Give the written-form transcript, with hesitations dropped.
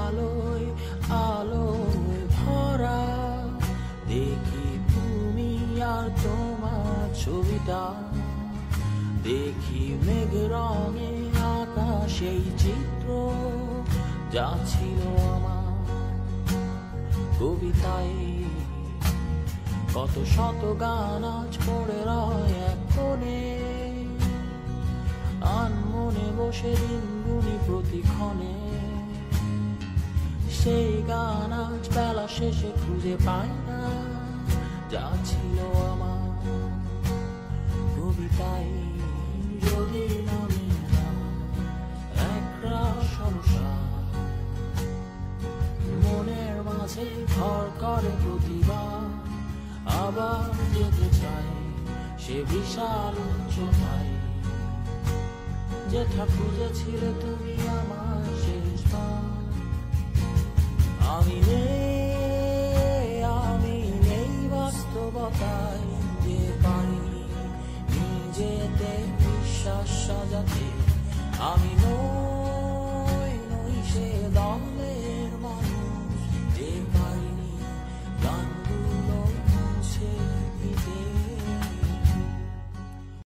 আলোয় আলোয় ভরা, দেখি তুমি আর তোমার ছবিটা, দেখি মেঘ রঙে আকাশ এই চিত্র যা ছিল আমার কবিতায়। কত শত গান আজ পড়ে রয় এক কোণে, আনমনে বসে দিন গুনি প্রতিক্ষণে, সেই গান আজ বেলা শেষে খুঁজে পাই না যা ছিল আমার কবিতায়। যদি নামে না একটা সমস্যা, মনের মাঝে ঘর করে প্রতিবার, আবার যেতে চাই সে বিশাল উচ্চতায়, যেটা খুঁজেছিলে তুমি আমার শেষবার। আমি নেই বাস্তবতায়, যে পারি নিজেতে বিশ্বাস সাজাতে। আমি